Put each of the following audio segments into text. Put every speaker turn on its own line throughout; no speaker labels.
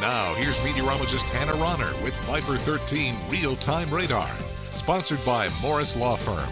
Now, here's meteorologist Hannah Ronner with Viper 13 Real-Time Radar, sponsored by Morris Law Firm.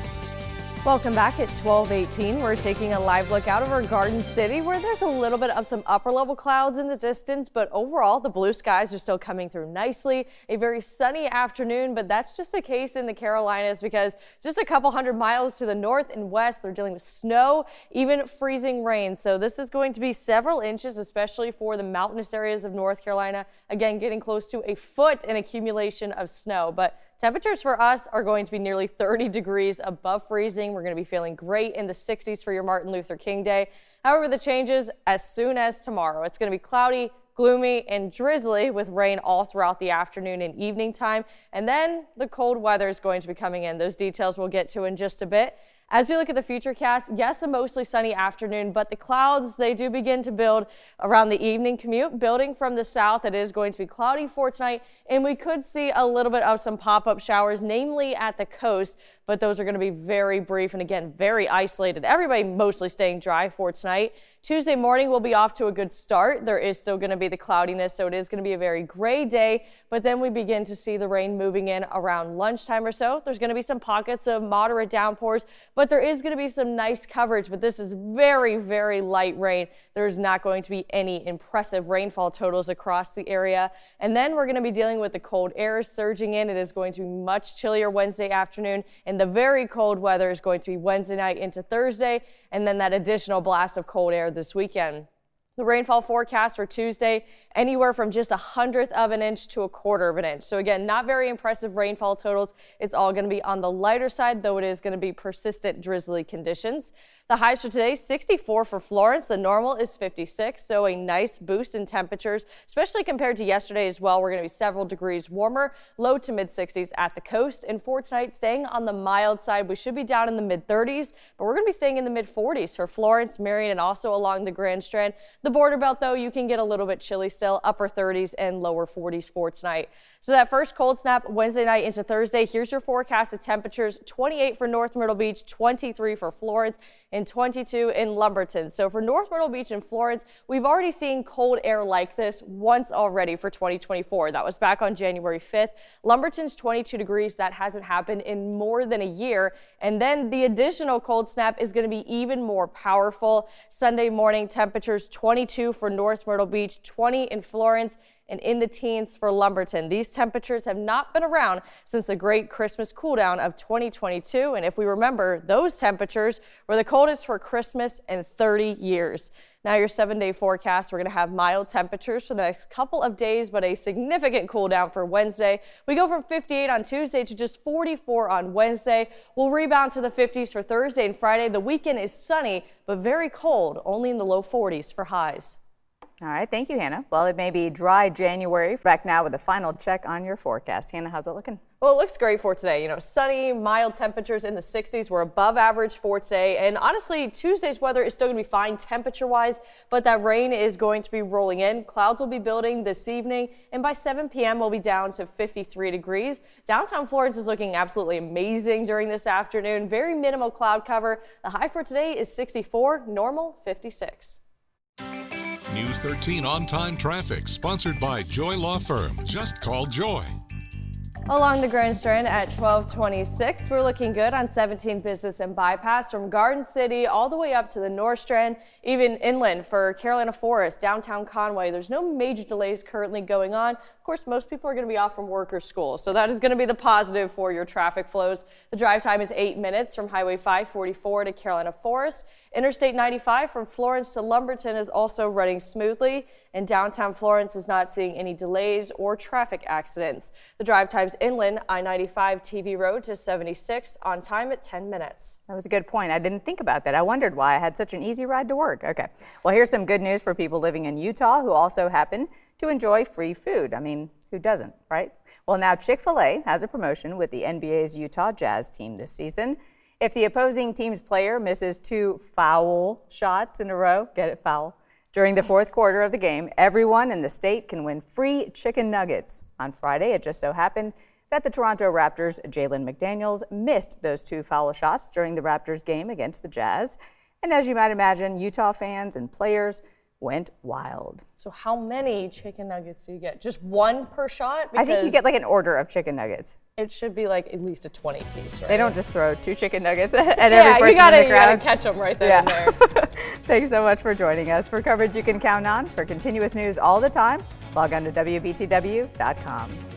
Welcome back at 12:18. We're taking a live look out over Garden City, where there's a little bit of some upper level clouds in the distance, but overall the blue skies are still coming through nicely. A very sunny afternoon, but that's just the case in the Carolinas because just a couple hundred miles to the north and west, they're dealing with snow, even freezing rain. So this is going to be several inches, especially for the mountainous areas of North Carolina. Again, getting close to a foot in accumulation of snow, but temperatures for us are going to be nearly 30 degrees above freezing. We're going to be feeling great in the 60s for your Martin Luther King Day. However, the changes as soon as tomorrow. It's going to be cloudy, gloomy, and drizzly with rain all throughout the afternoon and evening time. And then the cold weather is going to be coming in. Those details we'll get to in just a bit. As we look at the futurecast, yes, a mostly sunny afternoon, but the clouds, they do begin to build around the evening commute. Building from the south, it is going to be cloudy for tonight, and we could see a little bit of some pop-up showers, namely at the coast, but those are going to be very brief and, again, very isolated. Everybody mostly staying dry for tonight. Tuesday morning will be off to a good start. There is still going to be the cloudiness, so it is going to be a very gray day, but then we begin to see the rain moving in around lunchtime or so. There's going to be some pockets of moderate downpours, but there is going to be some nice coverage, but this is very, very light rain. There's not going to be any impressive rainfall totals across the area. And then we're going to be dealing with the cold air surging in. It is going to be much chillier Wednesday afternoon, and the very cold weather is going to be Wednesday night into Thursday, and then that additional blast of cold air this weekend. The rainfall forecast for Tuesday, anywhere from just 1/100 of an inch to 1/4 of an inch. So again, not very impressive rainfall totals. It's all going to be on the lighter side, though it is going to be persistent drizzly conditions. The highs for today, 64 for Florence. The normal is 56, so a nice boost in temperatures, especially compared to yesterday as well. We're going to be several degrees warmer, low to mid 60s at the coast. And for tonight, staying on the mild side, we should be down in the mid 30s, but we're going to be staying in the mid 40s for Florence, Marion, and also along the Grand Strand. The border belt, though, you can get a little bit chilly still, upper 30s and lower 40s for tonight. So that first cold snap Wednesday night into Thursday, here's your forecast of temperatures: 28 for North Myrtle Beach, 23 for Florence, and 22 in Lumberton. So for North Myrtle Beach and Florence, we've already seen cold air like this once already for 2024. That was back on January 5th. Lumberton's 22 degrees. That hasn't happened in more than a year. And then the additional cold snap is going to be even more powerful. Sunday morning temperatures: 22 for North Myrtle Beach, 20 in Florence, and in the teens for Lumberton. These temperatures have not been around since the great Christmas cool down of 2022. And if we remember, those temperatures were the coldest for Christmas in 30 years. Now your 7-day forecast, we're going to have mild temperatures for the next couple of days, but a significant cool down for Wednesday. We go from 58 on Tuesday to just 44 on Wednesday. We'll rebound to the 50s for Thursday and Friday. The weekend is sunny, but very cold, only in the low 40s for highs.
All right, thank you, Hannah. Well, it may be dry January. Back now with a final check on your forecast. Hannah, how's it looking?
Well, it looks great for today. You know, sunny, mild temperatures in the 60s. We're above average for today. And honestly, Tuesday's weather is still going to be fine temperature-wise, but that rain is going to be rolling in. Clouds will be building this evening, and by 7 p.m. we'll be down to 53 degrees. Downtown Florence is looking absolutely amazing during this afternoon. Very minimal cloud cover. The high for today is 64, normal 56.
News 13 on-time traffic, sponsored by Joy Law Firm. Just call Joy.
Along the Grand Strand at 1226, we're looking good on 17 Business and Bypass from Garden City all the way up to the North Strand, even inland for Carolina Forest, downtown Conway. There's no major delays currently going on. Of course, most people are going to be off from work or school, so that is going to be the positive for your traffic flows. The drive time is 8 minutes from Highway 544 to Carolina Forest. Interstate 95 from Florence to Lumberton is also running smoothly, and downtown Florence is not seeing any delays or traffic accidents. The drive times inland, I-95 TV Road to 76, on time at 10 minutes.
That was a good point. I didn't think about that. I wondered why I had such an easy ride to work. Okay. Well, here's some good news for people living in Utah who also happen to enjoy free food. I mean, who doesn't, right? Well, now Chick-fil-A has a promotion with the NBA's Utah Jazz team this season. If the opposing team's player misses 2 foul shots in a row, get it, foul, during the fourth quarter of the game, everyone in the state can win free chicken nuggets. On Friday, it just so happened that the Toronto Raptors' Jalen McDaniels missed those 2 foul shots during the Raptors game against the Jazz. And as you might imagine, Utah fans and players went wild.
So how many chicken nuggets do you get? Just one per shot?
I think you
Because
get like an order of chicken nuggets.
it should be like at least a 20 piece, right?
They don't just throw 2 chicken nuggets at every person
you gotta
in the crowd.
catch them right then and there.
Thanks so much for joining us. For coverage you can count on, for continuous news all the time, log on to WBTW.com.